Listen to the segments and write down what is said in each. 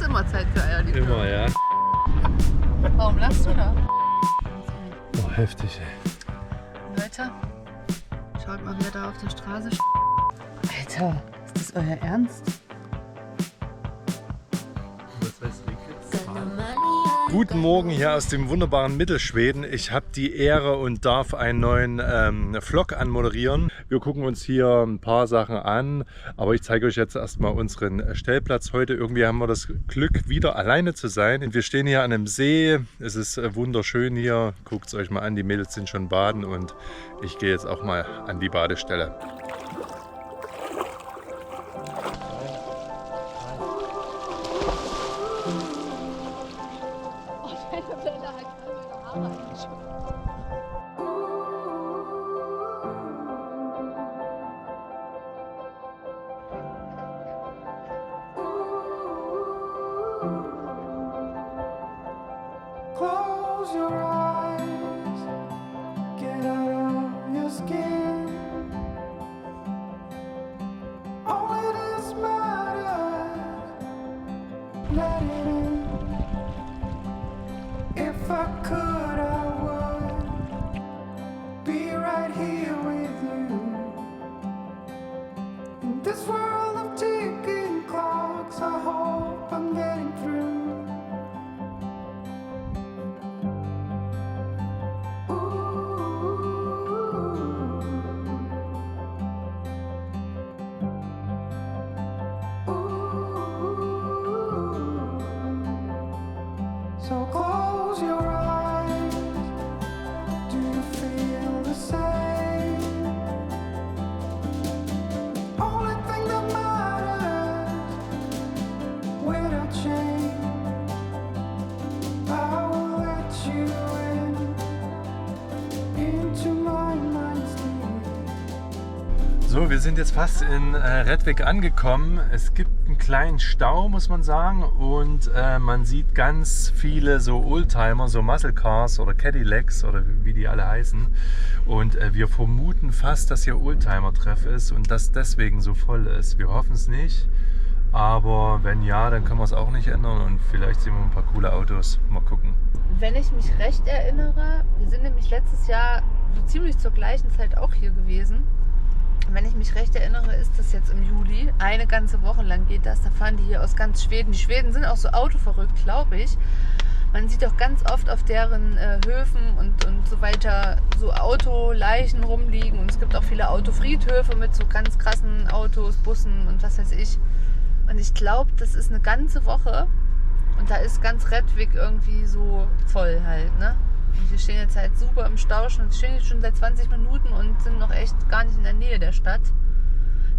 immer Zeit für Eierlikör. Immer, ja. Warum lachst du da? Oh, heftig, ey. Leute, schaut mal, wer da auf der Straße Alter, ist das euer Ernst? Guten Morgen hier aus dem wunderbaren Mittelschweden. Ich habe die Ehre und darf einen neuen Vlog anmoderieren. Wir gucken uns hier ein paar Sachen an, aber ich zeige euch jetzt erstmal unseren Stellplatz heute. Irgendwie haben wir das Glück, wieder alleine zu sein. Wir stehen hier an einem See. Es ist wunderschön hier. Guckt es euch mal an. Die Mädels sind schon baden und ich gehe jetzt auch mal an die Badestelle. Close your eyes, get out of your skin. Only this matters, let it in. If I could, I would be right here with you. In this world of ticking clocks, I hope I'm getting through. So close your eyes. Do you feel the same? Only thing that matters without change. I will let you into my mind's So, wir sind jetzt fast in Rättvik angekommen. Es gibt einen kleinen Stau, muss man sagen, und man sieht ganz viele so Oldtimer, so Muscle Cars oder Cadillacs oder wie die alle heißen. Und wir vermuten fast, dass hier Oldtimer-Treff ist und dass deswegen so voll ist. Wir hoffen es nicht, aber wenn ja, dann können wir es auch nicht ändern und vielleicht sehen wir ein paar coole Autos. Mal gucken. Wenn ich mich recht erinnere, wir sind nämlich letztes Jahr so ziemlich zur gleichen Zeit auch hier gewesen. Wenn ich mich recht erinnere, ist das jetzt im Juli. Eine ganze Woche lang geht das. Da fahren die hier aus ganz Schweden. Die Schweden sind auch so autoverrückt, glaube ich. Man sieht auch ganz oft auf deren Höfen und so weiter so Autoleichen rumliegen. Und es gibt auch viele Autofriedhöfe mit so ganz krassen Autos, Bussen und was weiß ich. Und ich glaube, das ist eine ganze Woche. Und da ist ganz Rättvik irgendwie so voll halt, ne? Und wir stehen jetzt halt super im Stau und stehen jetzt schon seit 20 Minuten und sind noch echt gar nicht in der Nähe der Stadt.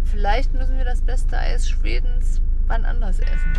Vielleicht müssen wir das beste Eis Schwedens wann anders essen.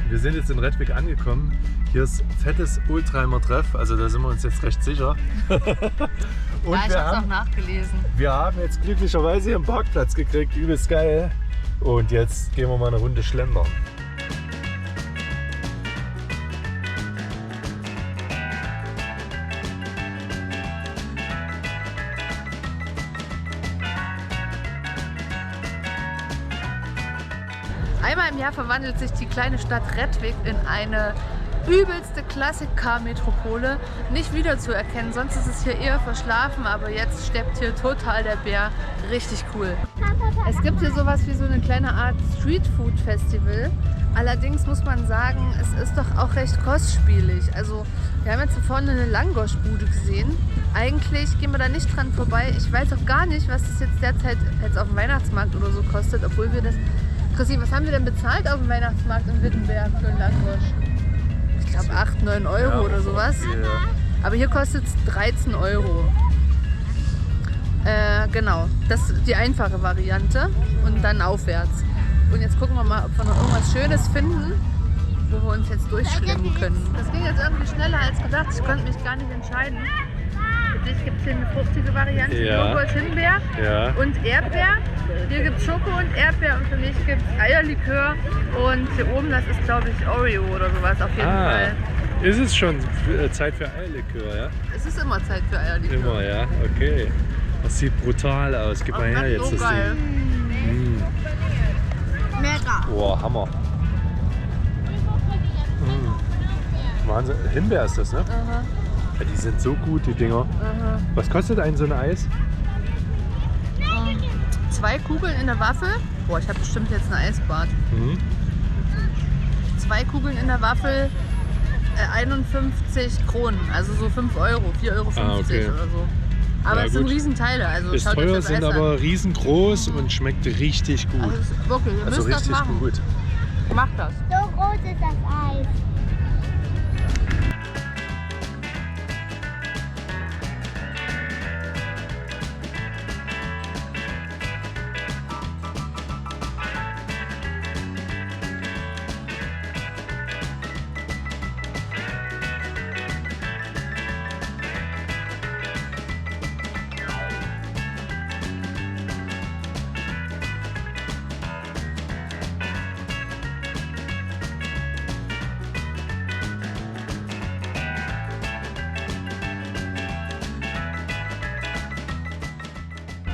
Wir sind jetzt in Rättvik angekommen. Hier ist fettes Oldtimer-Treff, also da sind wir uns jetzt recht sicher. Und ja, ich habe es auch nachgelesen. Wir haben jetzt glücklicherweise hier einen Parkplatz gekriegt, übelst geil. Und jetzt gehen wir mal eine Runde schlendern. Einmal im Jahr verwandelt sich die kleine Stadt Rättvik in eine übelste Klassik-Car-Metropole. Nicht wiederzuerkennen, sonst ist es hier eher verschlafen, aber jetzt steppt hier total der Bär. Richtig cool. Es gibt hier sowas wie so eine kleine Art Street-Food-Festival. Allerdings muss man sagen, es ist doch auch recht kostspielig. Also wir haben jetzt hier vorne eine Langosch-Bude gesehen. Eigentlich gehen wir da nicht dran vorbei. Ich weiß auch gar nicht, was das jetzt derzeit auf dem Weihnachtsmarkt oder so kostet, obwohl wir das... Chrissy, was haben wir denn bezahlt auf dem Weihnachtsmarkt in Wittenberg für einen Langosch? Ich glaube 8, 9 Euro ja, oder sowas. Viel, ja. Aber hier kostet es 13 Euro. Genau, das ist die einfache Variante und dann aufwärts. Und jetzt gucken wir mal, ob wir noch irgendwas Schönes finden, wo wir uns jetzt durchschlemmen können. Das ging jetzt irgendwie schneller als gedacht. Ich konnte mich gar nicht entscheiden. Für dich gibt es hier eine fruchtige Variante, Ja. Joghurt, Himbeer Ja. und Erdbeer. Hier gibt es Schoko und Erdbeer und für mich gibt es Eierlikör. Und hier oben, das ist glaube ich Oreo oder sowas auf jeden Fall. Ist es schon Zeit für Eierlikör, ja? Es ist immer Zeit für Eierlikör. Immer, ja, okay. Das sieht brutal aus. Gib Auch mal her das jetzt so das geil. Ding. Mega. Boah, Hammer. Wahnsinn. Himbeer ist das, ne? Aha, Ja, die sind so gut, die Dinger. aha. Was kostet ein so ein Eis? 2 Kugeln in der Waffel. Boah, ich habe bestimmt jetzt ein Eisbad. Mhm. 2 Kugeln in der Waffel, 51 Kronen. Also so 5 Euro, 4,50 Euro okay. oder so. Aber Ja, es sind gut. Riesenteile. Also Ist schaut euch teuer, das sind Eis an. aber riesengroß und schmeckt richtig gut. Also es ist wirklich, ihr Also müsst das richtig machen. gut. Macht das. So groß ist das Eis.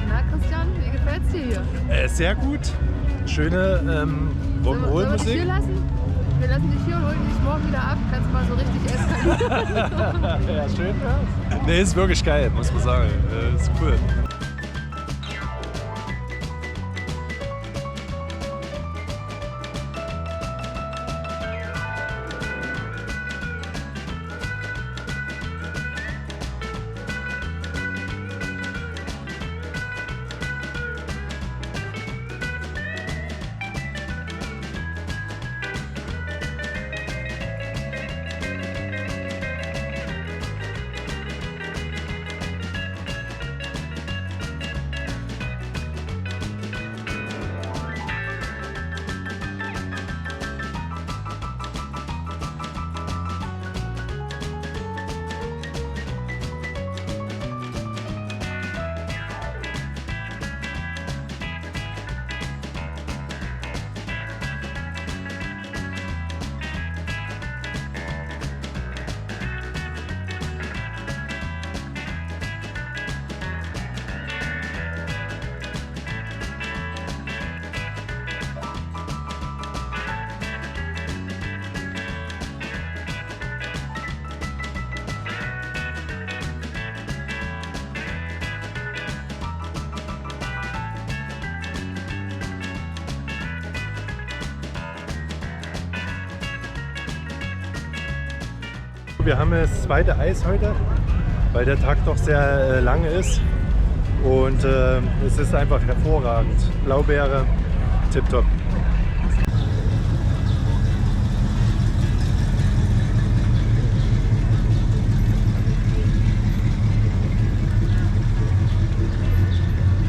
Na Christian, wie gefällt's dir hier? Sehr gut. Schöne Sollen wir dich hier Rock'n'Roll-Musik. lassen? Wir lassen dich hier und holen dich morgen wieder ab. Kannst mal so richtig essen. Ja, schön. Nee, ist wirklich geil, muss man sagen. Ist cool. Wir haben das zweite Eis heute, weil der Tag doch sehr lang ist. Und es ist einfach hervorragend. Blaubeere, tipptopp.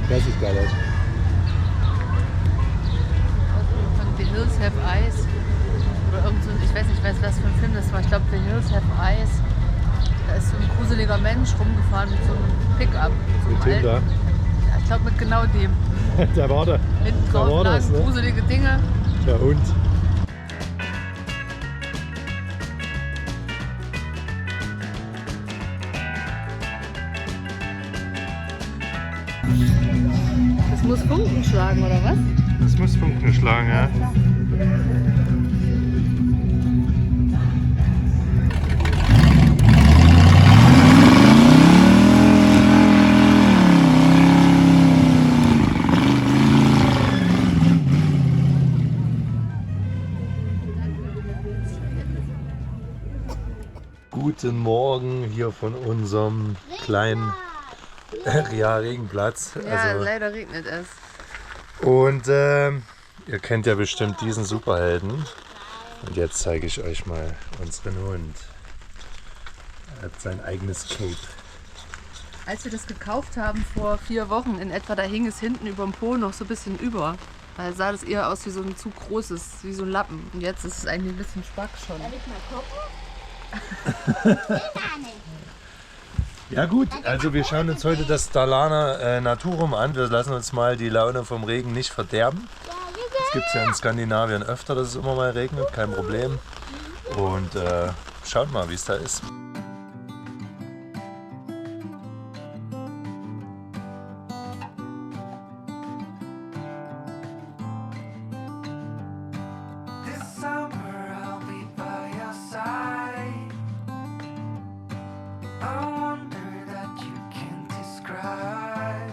Das sieht geil aus. Von The Hills Have Eyes. Oder irgend so, ich weiß nicht, was für ein Film das war. Ich glaube, The Hills Have Eyes. Da ist so ein gruseliger Mensch rumgefahren mit so einem Pickup. So Mit einem dem da. alten- Ja, ich glaube, mit genau dem. Der war da. Hinten Da drauf war das, lagen ne? gruselige Dinge. Der Hund. Das muss Funken schlagen, oder was? Das muss Funken schlagen, ja. Guten Morgen hier von unserem kleinen Regenplatz. Ja, Also, leider regnet es. und ihr kennt ja bestimmt diesen Superhelden. Und jetzt zeige ich euch mal unseren Hund. Er hat sein eigenes Cape. Als wir das gekauft haben vor 4 Wochen in etwa, da hing es hinten über dem Po noch so ein bisschen über. Da sah das eher aus wie so ein zu großes, wie so ein Lappen. Und jetzt ist es eigentlich ein bisschen spack schon. Soll ich mal gucken? Ja gut, also wir schauen uns heute das Dalarna Naturum an. Wir lassen uns mal die Laune vom Regen nicht verderben. Das gibt es ja in Skandinavien öfter, dass es immer mal regnet, kein Problem. Und schaut mal, wie es da ist. This summer I'll be by your side. A wonder that you can't describe.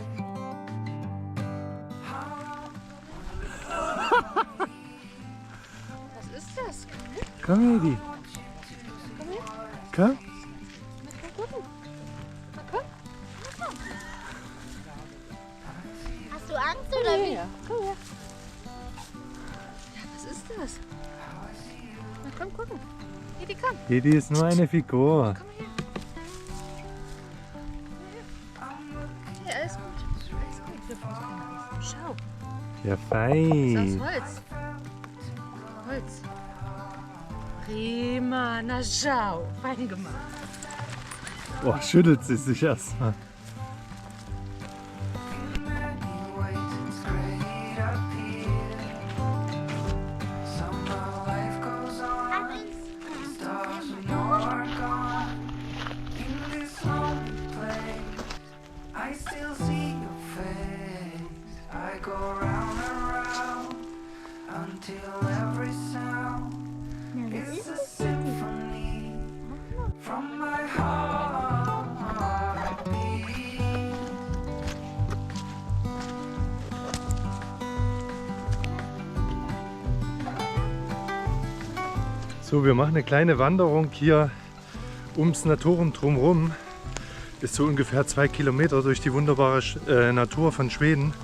Was ist das? Komm, Edi. Komm. Hast du Angst oder wie? Ja, komm her. Ja, was ist das? Na komm, gucken. Edi, komm. Edi ist nur eine Figur. Komm her. Ja, alles gut. Alles gut. Wir probieren das. Schau. Ja, Das ist fein. aus Holz. Holz. Prima, na schau. Fein gemacht. Oh, schüttelt sie sich erstmal. Many ways it's great up here. Summer life goes on. Stars when you're gone. In this lonely place, I still see your face. I go round and round until every sound is a symphony from my heartbeat. So, wir machen eine kleine Wanderung hier ums Naturum drumherum. Ist so ungefähr 2 Kilometer durch die wunderbare Natur von Schweden.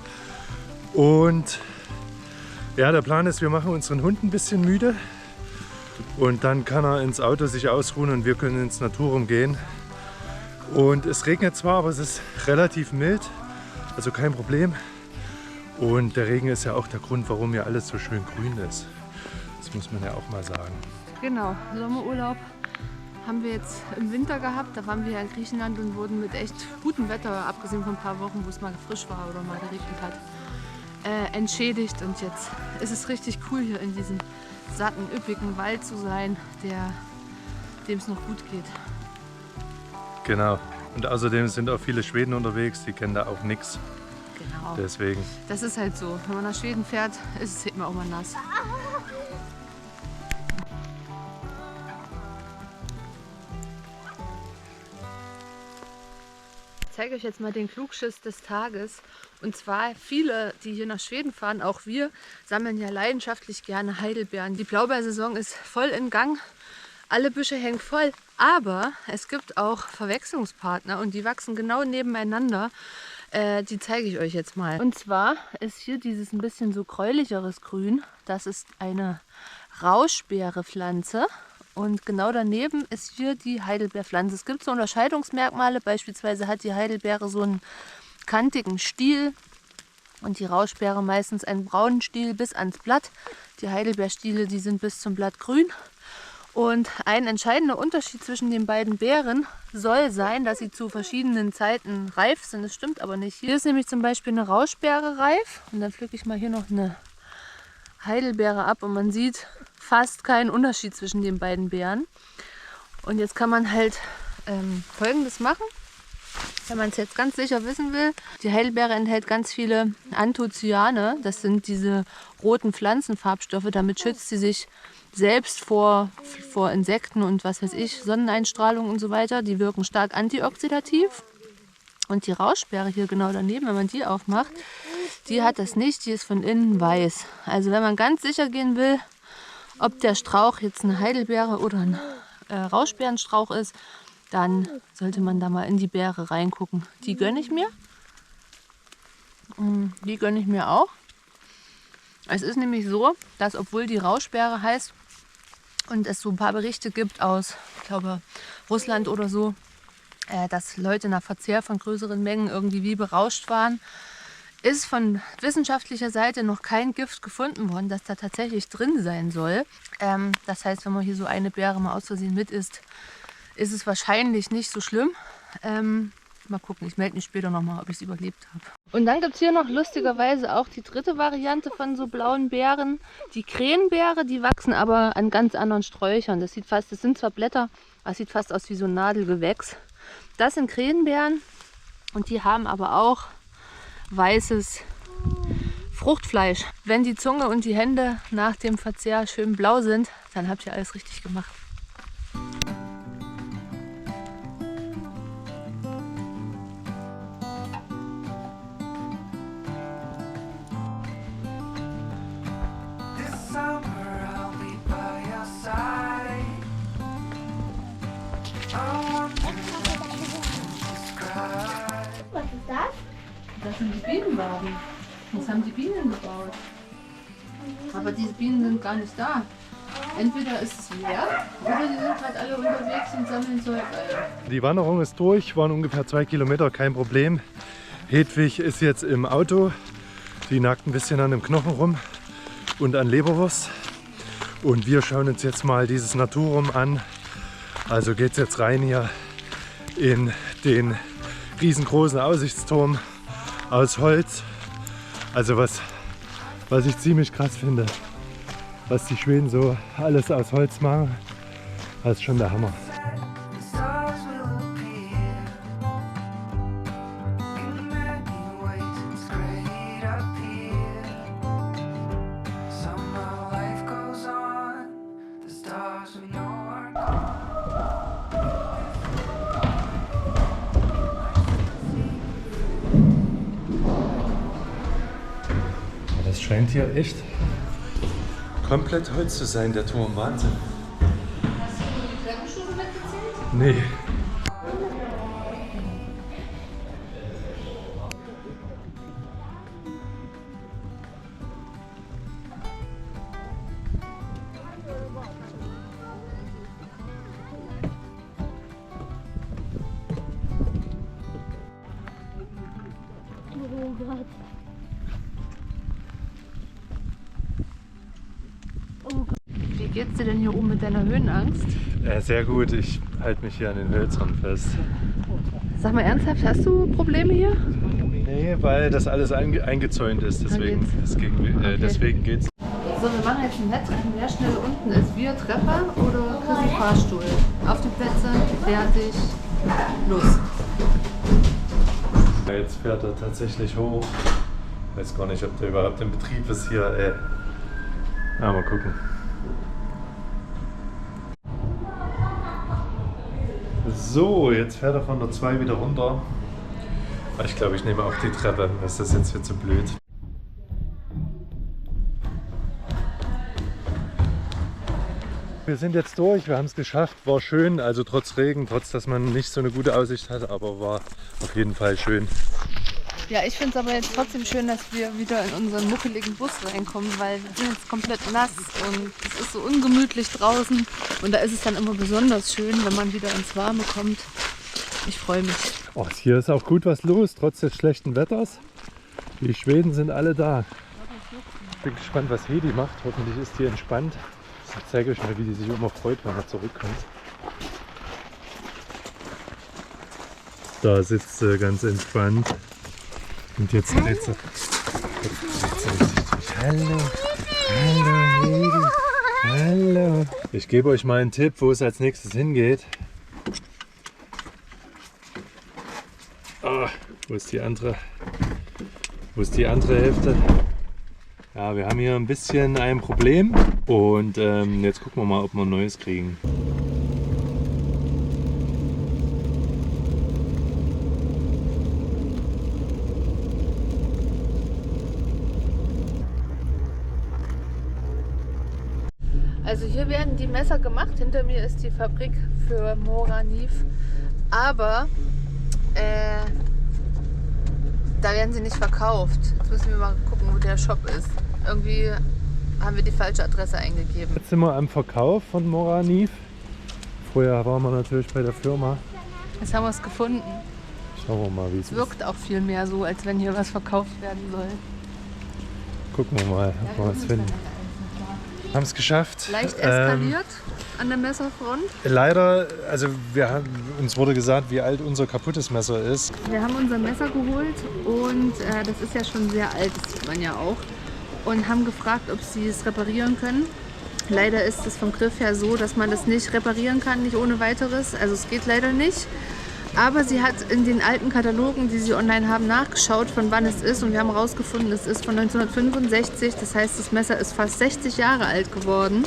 Und ja, der Plan ist, wir machen unseren Hund ein bisschen müde. Und dann kann er ins Auto sich ausruhen und wir können ins Naturum gehen. Und es regnet zwar, aber es ist relativ mild, also kein Problem. Und der Regen ist ja auch der Grund, warum hier alles so schön grün ist. Das muss man ja auch mal sagen. Genau, Sommerurlaub haben wir jetzt im Winter gehabt. Da waren wir ja in Griechenland und wurden mit echt gutem Wetter, abgesehen von ein paar Wochen, wo es mal frisch war oder mal geregnet hat, entschädigt. Und jetzt ist es richtig cool, hier in diesem satten, üppigen Wald zu sein, dem es noch gut geht. Genau. Und außerdem sind auch viele Schweden unterwegs, die kennen da auch nichts. Genau. Deswegen. Das ist halt so. Wenn man nach Schweden fährt, ist es immer auch mal nass. Ich zeige euch jetzt mal den Klugschiss des Tages. Und zwar viele, die hier nach Schweden fahren, auch wir, sammeln ja leidenschaftlich gerne Heidelbeeren. Die Blaubeersaison ist voll in Gang. Alle Büsche hängen voll. Aber es gibt auch Verwechslungspartner und die wachsen genau nebeneinander. Die zeige ich euch jetzt mal. Und zwar ist hier dieses ein bisschen so gräulicheres Grün. Das ist eine Rauschbeerepflanze. Und genau daneben ist hier die Heidelbeerpflanze. Es gibt so Unterscheidungsmerkmale. Beispielsweise hat die Heidelbeere so einen kantigen Stiel und die Rauschbeere meistens einen braunen Stiel bis ans Blatt. Die Heidelbeerstiele, die sind bis zum Blatt grün. Und ein entscheidender Unterschied zwischen den beiden Beeren soll sein, dass sie zu verschiedenen Zeiten reif sind. Das stimmt aber nicht. Hier ist nämlich zum Beispiel eine Rauschbeere reif. Und dann pflücke ich mal hier noch eine Heidelbeere ab und man sieht fast keinen Unterschied zwischen den beiden Beeren. Und jetzt kann man halt Folgendes machen, wenn man es jetzt ganz sicher wissen will. Die Heidelbeere enthält ganz viele Anthocyane, das sind diese roten Pflanzenfarbstoffe. Damit schützt sie sich selbst vor Insekten und was weiß ich, Sonneneinstrahlung und so weiter. Die wirken stark antioxidativ. Und die Rauschbeere hier genau daneben, wenn man die aufmacht, die hat das nicht, die ist von innen weiß. Also wenn man ganz sicher gehen will, ob der Strauch jetzt eine Heidelbeere oder ein Rauschbeerenstrauch ist, dann sollte man da mal in die Beere reingucken. Die gönne ich mir. Die gönne ich mir auch. Es ist nämlich so, dass obwohl die Rauschbeere heißt und es so ein paar Berichte gibt aus, ich glaube, Russland oder so, dass Leute nach Verzehr von größeren Mengen irgendwie wie berauscht waren, ist von wissenschaftlicher Seite noch kein Gift gefunden worden, das da tatsächlich drin sein soll. Das heißt, wenn man hier so eine Beere mal aus Versehen mit isst, ist es wahrscheinlich nicht so schlimm. Mal gucken, ich melde mich später nochmal, ob ich es überlebt habe. Und dann gibt es hier noch lustigerweise auch die dritte Variante von so blauen Beeren. Die Krähenbeere, die wachsen aber an ganz anderen Sträuchern. Das sind zwar Blätter, aber es sieht fast aus wie so ein Nadelgewächs. Das sind Krähenbeeren und die haben aber auch weißes Fruchtfleisch. Wenn die Zunge und die Hände nach dem Verzehr schön blau sind, dann habt ihr alles richtig gemacht. This summer I'll be by your side. I wonder what you describe. Was ist das? Das sind die Bienenwaben. Das haben die Bienen gebaut. Aber diese Bienen sind gar nicht da. Entweder ist es leer oder die sind halt alle unterwegs und sammeln Zeug ein. Die Wanderung ist durch, waren ungefähr 2 Kilometer, kein Problem. Hedwig ist jetzt im Auto. Die nagt ein bisschen an dem Knochen rum und an Leberwurst. Und wir schauen uns jetzt mal dieses Naturum an. Also geht es jetzt rein hier in den riesengroßen Aussichtsturm aus Holz. Also was ich ziemlich krass finde, was die Schweden so alles aus Holz machen, das ist schon der Hammer. The stars will appear in many ways. It's great up here. Somehow life goes on. The stars we know are gone. Das scheint hier echt komplett Holz zu sein, der Turm. Wahnsinn. Hast du die Treppenstufe mitgezählt? Nee. Oh Gott. Wie geht's dir denn hier oben mit deiner Höhenangst? Sehr gut, ich halte mich hier an den Hölzern fest. Sag mal ernsthaft, hast du Probleme hier? Nee, weil das alles eingezäunt ist, deswegen, deswegen geht's. So, wir machen jetzt einen Wettrennen. Wer schnell unten ist, wir Treffer oder Chris im Fahrstuhl? Auf die Plätze, fertig, los. Jetzt fährt er tatsächlich hoch. Ich weiß gar nicht, ob der überhaupt in Betrieb ist hier. Mal gucken. So, jetzt fährt er von der 2 wieder runter. Ich glaube, ich nehme auch die Treppe. Das ist jetzt viel zu blöd. Wir sind jetzt durch, wir haben es geschafft. War schön, also trotz Regen, trotz dass man nicht so eine gute Aussicht hat, aber war auf jeden Fall schön. Ja, ich finde es aber jetzt trotzdem schön, dass wir wieder in unseren muckeligen Bus reinkommen, weil wir sind jetzt komplett nass und es ist so ungemütlich draußen. Und da ist es dann immer besonders schön, wenn man wieder ins Warme kommt. Ich freue mich. Oh, hier ist auch gut was los, trotz des schlechten Wetters. Die Schweden sind alle da. Ich bin gespannt, was Hedi macht. Hoffentlich ist die entspannt. Ich zeige euch mal, wie die sich immer freut, wenn er zurückkommt. Da sitzt sie ganz entspannt. Und jetzt dreht sie sich durch. Hallo, hallo Hedi, hallo. Ich gebe euch mal einen Tipp, wo es als nächstes hingeht. Wo ist die andere? Wo ist die andere Hälfte? Ja, wir haben hier ein bisschen ein Problem und jetzt gucken wir mal, ob wir ein neues kriegen. Also hier werden die Messer gemacht. Hinter mir ist die Fabrik für Moraniv. Aber da werden sie nicht verkauft. Jetzt müssen wir mal gucken, wo der Shop ist. Irgendwie haben wir die falsche Adresse eingegeben. Jetzt sind wir am Verkauf von Moraniv. Vorher waren wir natürlich bei der Firma. Jetzt haben wir es gefunden. Schauen wir mal, wie es Es ist. wirkt auch viel mehr so, als wenn hier was verkauft werden soll. Gucken wir mal, ob wir was finden. Haben es geschafft. Leicht eskaliert, an der Messerfront. Leider, also uns wurde gesagt, wie alt unser kaputtes Messer ist. Wir haben unser Messer geholt und das ist ja schon sehr alt, das sieht man ja auch. Und haben gefragt, ob sie es reparieren können. Leider ist es vom Griff her so, dass man das nicht reparieren kann, nicht ohne weiteres. Also es geht leider nicht. Aber sie hat in den alten Katalogen, die sie online haben, nachgeschaut, von wann es ist. Und wir haben herausgefunden, es ist von 1965. Das heißt, das Messer ist fast 60 Jahre alt geworden.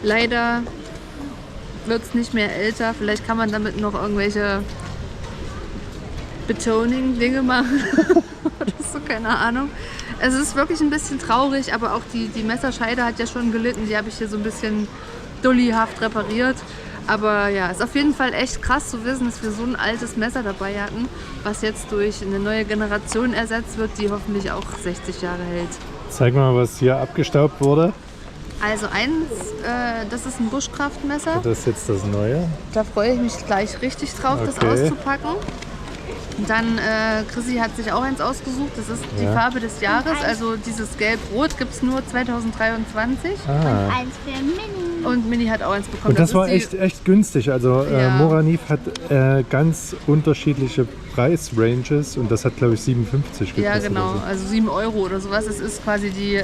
Leider wird es nicht mehr älter. Vielleicht kann man damit noch irgendwelche Betoning-Dinge machen. Oder so, keine Ahnung. Es ist wirklich ein bisschen traurig, aber auch die Messerscheide hat ja schon gelitten. Die habe ich hier so ein bisschen dullihaft repariert. Aber ja, ist auf jeden Fall echt krass zu wissen, dass wir so ein altes Messer dabei hatten, was jetzt durch eine neue Generation ersetzt wird, die hoffentlich auch 60 Jahre hält. Zeig mal, was hier abgestaubt wurde. Also das ist ein Buschkraftmesser. Das ist jetzt das Neue. Da freue ich mich gleich richtig drauf, das auszupacken. Und dann, Chrissy hat sich auch eins ausgesucht. Das ist die Farbe des Jahres. Also dieses Gelb-Rot gibt es nur 2023. Und eins für Mini. Und Mini hat auch eins bekommen. Und das war echt günstig. Also Moranif hat ganz unterschiedliche Preisranges und das hat, glaube ich, 57 gekostet. Ja, genau. So. Also 7 Euro oder sowas. Es ist quasi die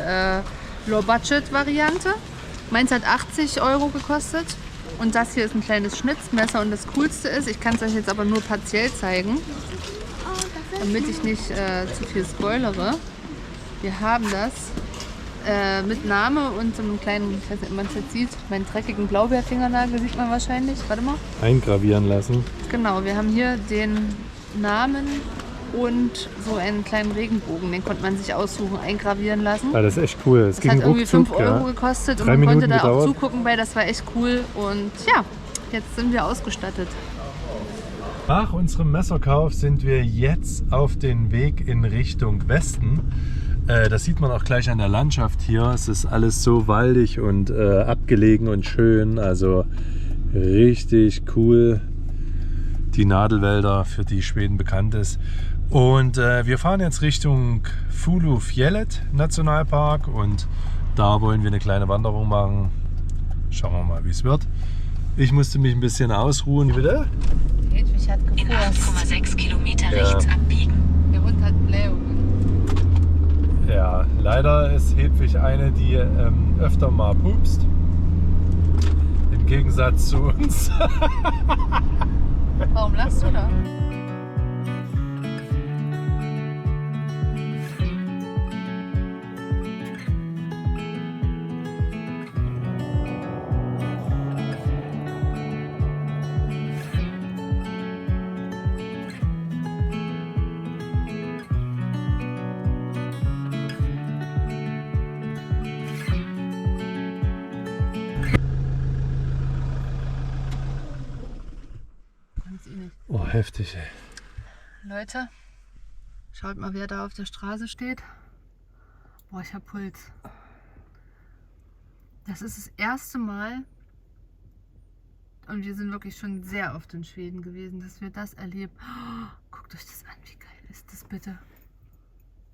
Low-Budget-Variante. Meins hat 80 Euro gekostet. Und das hier ist ein kleines Schnitzmesser. Und das Coolste ist, ich kann es euch jetzt aber nur partiell zeigen, damit ich nicht zu viel spoilere. Wir haben das mit Name und so einem kleinen, ich weiß nicht, ob man es jetzt sieht, meinen dreckigen Blaubeerfingernagel sieht man wahrscheinlich. Warte mal. Eingravieren lassen. Genau, wir haben hier den Namen und so einen kleinen Regenbogen. Den konnte man sich aussuchen, eingravieren lassen. Ja, das ist echt cool. Es das hat irgendwie 5 Euro gekostet und man konnte da auch zugucken bei. Das war echt cool. Und ja, jetzt sind wir ausgestattet. Nach unserem Messerkauf sind wir jetzt auf den Weg in Richtung Westen. Das sieht man auch gleich an der Landschaft hier. Es ist alles so waldig und abgelegen und schön. Also richtig cool. Die Nadelwälder, für die Schweden bekannt ist. Und wir fahren jetzt Richtung Fulufjellet Nationalpark und da wollen wir eine kleine Wanderung machen. Schauen wir mal, wie es wird. Ich musste mich ein bisschen ausruhen. Bitte? Hedwig hat In gefurzt. 8,6 Kilometer rechts abbiegen. Der Hund hat Blähungen. Ja, leider ist Hedwig eine, die öfter mal pupst. Im Gegensatz zu uns. Warum lachst du da? Oh, heftig, ey. Leute, schaut mal, wer da auf der Straße steht. Boah, ich hab Puls. Das ist das erste Mal, und wir sind wirklich schon sehr oft in Schweden gewesen, dass wir das erleben. Oh, guckt euch das an, wie geil ist das bitte.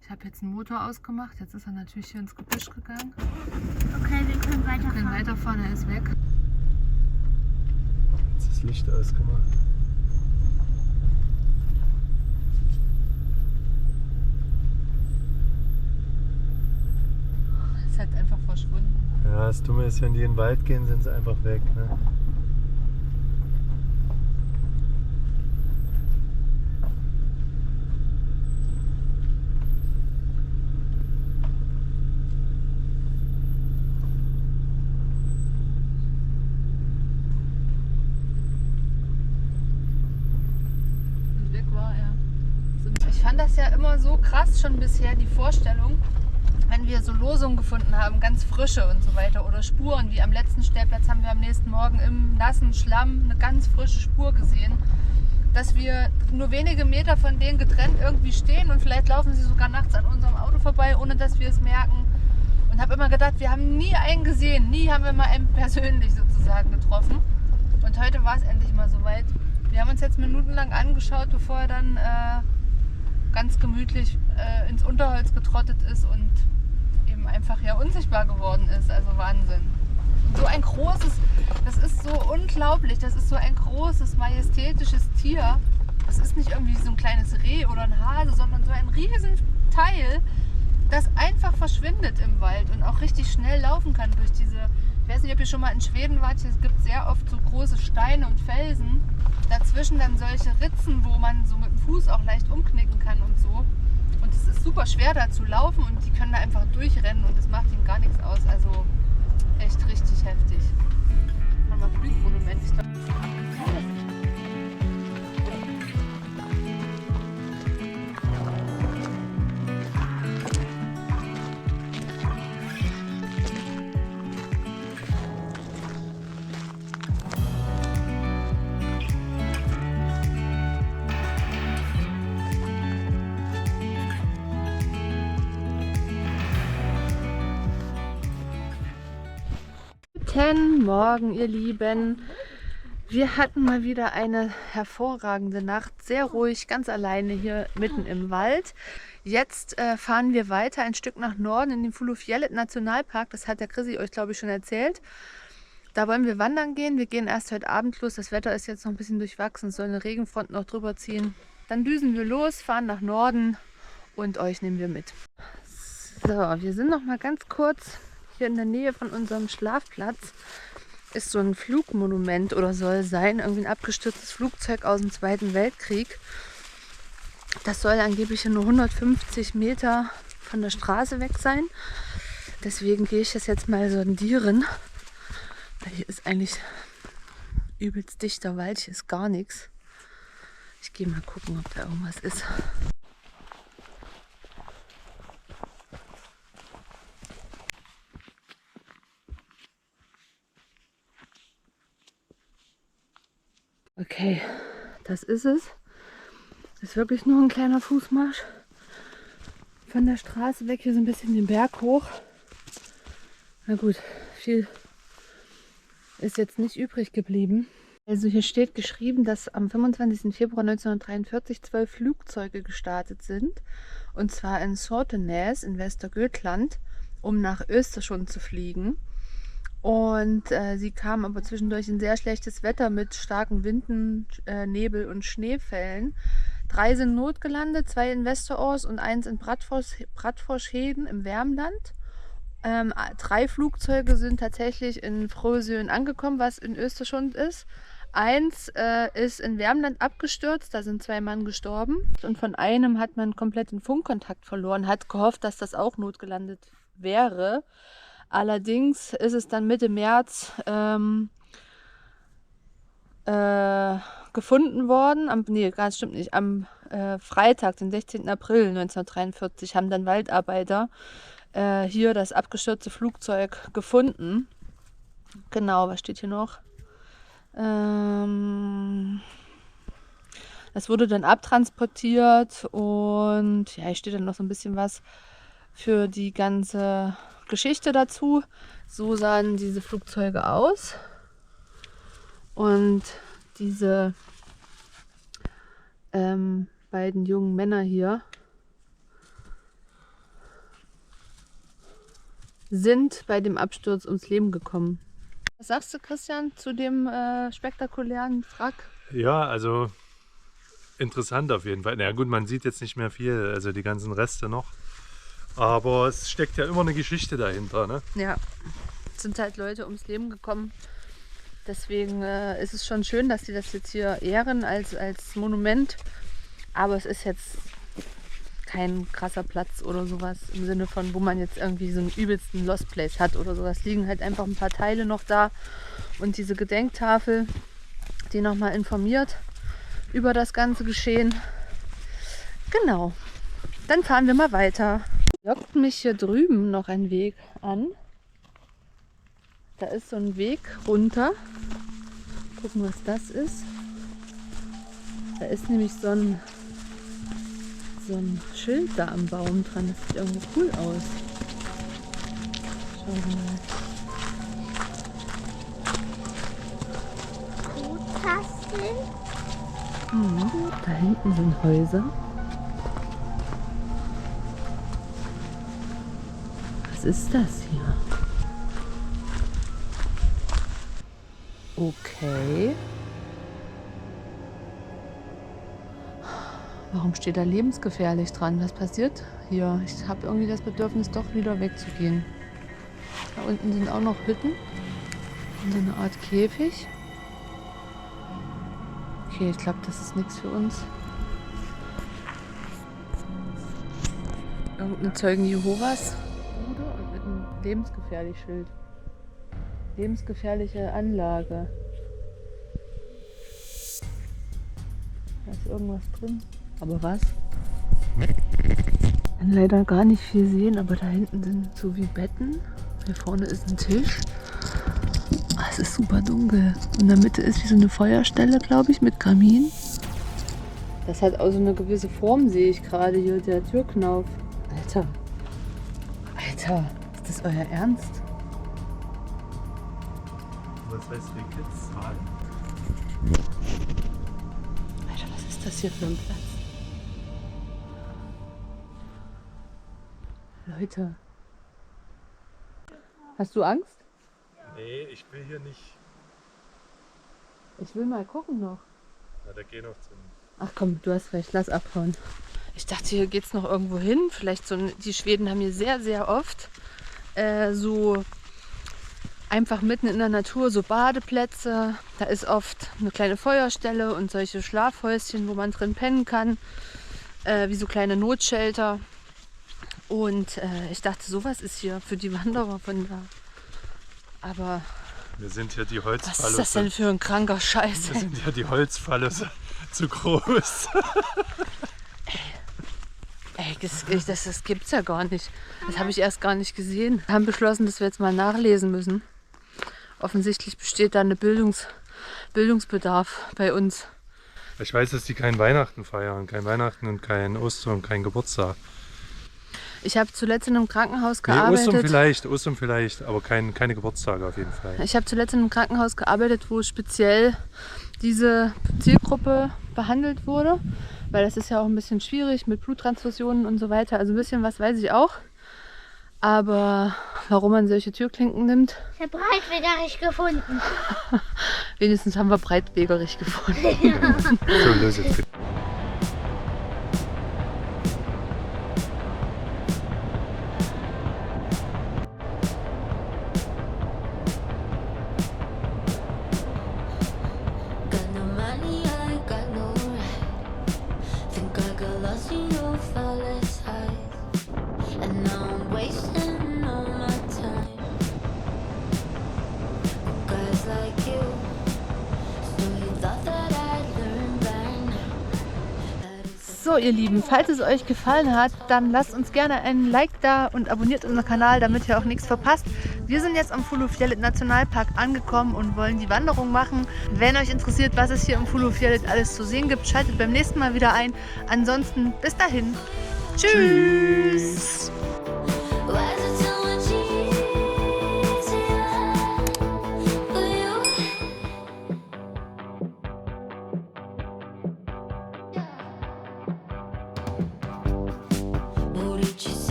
Ich habe jetzt einen Motor ausgemacht, jetzt ist er natürlich hier ins Gebüsch gegangen. Okay, wir können Wir weiterfahren. können weiterfahren, er ist weg. Jetzt ist das Licht ausgemacht. Ist halt einfach verschwunden. Ja, das Dumme ist, wenn die in den Wald gehen, sind sie einfach weg. Ne? Und weg war er. Ich fand das ja immer so krass schon bisher, die Vorstellung, wenn wir so Losungen gefunden haben, ganz frische und so weiter oder Spuren, wie am letzten Stellplatz haben wir am nächsten Morgen im nassen Schlamm eine ganz frische Spur gesehen, dass wir nur wenige Meter von denen getrennt irgendwie stehen und vielleicht laufen sie sogar nachts an unserem Auto vorbei, ohne dass wir es merken. Und habe immer gedacht, wir haben nie einen gesehen, nie haben wir mal einen persönlich sozusagen getroffen. Und heute war es endlich mal soweit. Wir haben uns jetzt minutenlang angeschaut, bevor er dann ganz gemütlich ins Unterholz getrottet ist und eben einfach ja unsichtbar geworden ist. Also Wahnsinn. so ein großes, das ist so unglaublich, das ist so ein großes, majestätisches Tier. Das ist nicht irgendwie so ein kleines Reh oder ein Hase, sondern so ein Riesenteil, das einfach verschwindet im Wald und auch richtig schnell laufen kann durch diese, ich weiß nicht, ob ihr schon mal in Schweden wart, es gibt sehr oft so große Steine und Felsen, dazwischen dann solche Ritzen, wo man so mit dem Fuß auch leicht umknicken kann und so. Und es ist super schwer da zu laufen und die können da einfach durchrennen und das macht ihnen gar nichts aus. Also echt richtig heftig. Mal Flugmonument. Ich glaub, Guten Morgen, ihr Lieben. Wir hatten mal wieder eine hervorragende Nacht, sehr ruhig, ganz alleine hier mitten im Wald. Jetzt fahren wir weiter ein Stück nach Norden in den Fullofjellet Nationalpark. Das hat der Chrissy euch, glaube ich, schon erzählt. Da wollen wir wandern gehen. Wir gehen erst heute Abend los. Das Wetter ist jetzt noch ein bisschen durchwachsen. Es soll eine Regenfront noch drüber ziehen. Dann düsen wir los, fahren nach Norden und euch nehmen wir mit. So, wir sind noch mal ganz kurz hier in der Nähe von unserem Schlafplatz. Ist so ein Flugmonument oder soll sein, irgendwie ein abgestürztes Flugzeug aus dem Zweiten Weltkrieg. Das soll angeblich nur 150 Meter von der Straße weg sein. Deswegen gehe ich das jetzt mal sondieren. Weil hier ist eigentlich übelst dichter Wald, hier ist gar nichts. Ich gehe mal gucken, ob da irgendwas ist. Okay, das ist es. Das ist wirklich nur ein kleiner Fußmarsch von der Straße weg, hier so ein bisschen den Berg hoch. Na gut, viel ist jetzt nicht übrig geblieben. Also hier steht geschrieben, dass am 25. Februar 1943 12 Flugzeuge gestartet sind. Und zwar in Sotenäs in Västergötland, um nach Östersund zu fliegen. Und sie kamen aber zwischendurch in sehr schlechtes Wetter mit starken Winden, Nebel und Schneefällen. 3 sind notgelandet, 2 in Västerås und 1 in Bratforsheden im Värmland. 3 Flugzeuge sind tatsächlich in Frösön angekommen, was in Östersund ist. 1 ist in Värmland abgestürzt, da sind 2 Mann gestorben. Und von einem hat man komplett den Funkkontakt verloren, hat gehofft, dass das auch notgelandet wäre. Allerdings ist es dann Mitte März gefunden worden. Nee, das stimmt nicht. Am Freitag, den 16. April 1943, haben dann Waldarbeiter hier das abgestürzte Flugzeug gefunden. Genau, was steht hier noch? Das wurde dann abtransportiert und ja, hier steht dann noch so ein bisschen was für die ganze Geschichte dazu. So sahen diese Flugzeuge aus. Und diese beiden jungen Männer hier sind bei dem Absturz ums Leben gekommen. Was sagst du, Christian, zu dem spektakulären Wrack? Ja, also interessant auf jeden Fall. Na ja, gut, man sieht jetzt nicht mehr viel, also die ganzen Reste noch. Aber es steckt ja immer eine Geschichte dahinter, ne? Ja, es sind halt Leute ums Leben gekommen. Deswegen ist es schon schön, dass sie das jetzt hier ehren als Monument. Aber es ist jetzt kein krasser Platz oder sowas im Sinne von, wo man jetzt irgendwie so einen übelsten Lost Place hat oder sowas. Liegen halt einfach ein paar Teile noch da. Und diese Gedenktafel, die nochmal informiert über das ganze Geschehen. Genau. Dann fahren wir mal weiter. Lockt mich hier drüben noch ein Weg an. Da ist so ein Weg runter. Gucken, was das ist. Da ist nämlich so ein Schild da am Baum dran. Das sieht irgendwie cool aus. Schauen wir mal. Kuhtasteln. Da hinten sind Häuser. Was ist das hier? Okay. Warum steht da lebensgefährlich dran? Was passiert hier? Ich habe irgendwie das Bedürfnis, doch wieder wegzugehen. Da unten sind auch noch Hütten. Und so eine Art Käfig. Okay, ich glaube, das ist nichts für uns. Irgendein Zeugen Jehovas Bude und mit einem lebensgefährlich Schild. Lebensgefährliche Anlage. Da ist irgendwas drin. Aber was? Ich kann leider gar nicht viel sehen, aber da hinten sind so wie Betten. Hier vorne ist ein Tisch. Es ist super dunkel. Und in der Mitte ist wie so eine Feuerstelle, glaube ich, mit Kamin. Das hat auch so eine gewisse Form, sehe ich gerade hier, der Türknauf. Alter. Alter, ist das euer Ernst? Was heißt die Kids zahlen? Alter, was ist das hier für ein Platz? Leute. Hast du Angst? Nee, ich will hier nicht. Ich will mal gucken noch. Na, da geh noch zum. Ach komm, du hast recht, lass abhauen. Ich dachte, hier geht's noch irgendwo hin. Vielleicht so, die Schweden haben hier sehr, sehr oft so einfach mitten in der Natur so Badeplätze. Da ist oft eine kleine Feuerstelle und solche Schlafhäuschen, wo man drin pennen kann. Wie so kleine Notshelter. Und ich dachte, sowas ist hier für die Wanderer von da. Aber Wir sind hier die Holzfalle. was ist das denn für ein kranker Scheiß? Wir sind hier die Holzfalle zu groß. Ey, das gibt's ja gar nicht. Das habe ich erst gar nicht gesehen. Wir haben beschlossen, dass wir jetzt mal nachlesen müssen. Offensichtlich besteht da ein Bildungsbedarf bei uns. Ich weiß, dass die kein Weihnachten feiern. Kein Weihnachten und kein Ostern und kein Geburtstag. Ich habe zuletzt in einem Krankenhaus Nee, gearbeitet. Ostern vielleicht, aber keine Geburtstage auf jeden Fall. Ich habe zuletzt in einem Krankenhaus gearbeitet, wo speziell diese Zielgruppe behandelt wurde. Weil das ist ja auch ein bisschen schwierig mit Bluttransfusionen und so weiter. Also ein bisschen was weiß ich auch. Aber warum man solche Türklinken nimmt, Ich habe Breitwegericht gefunden. wenigstens haben wir breitwegerig gefunden. So, los jetzt. Got no money, I got no ride. Think I got lost in your flawless eyes. And now I'm wasting all my time. Guys like you, so you thought that I'd learn by now. So ihr Lieben, falls es euch gefallen hat, dann lasst uns gerne einen Like da und abonniert unseren Kanal, damit ihr auch nichts verpasst. Wir sind jetzt am Fullafjellet Nationalpark angekommen und wollen die Wanderung machen. Wenn euch interessiert, was es hier im Fullafjellet alles zu sehen gibt, schaltet beim nächsten Mal wieder ein. Ansonsten bis dahin. Tschüss.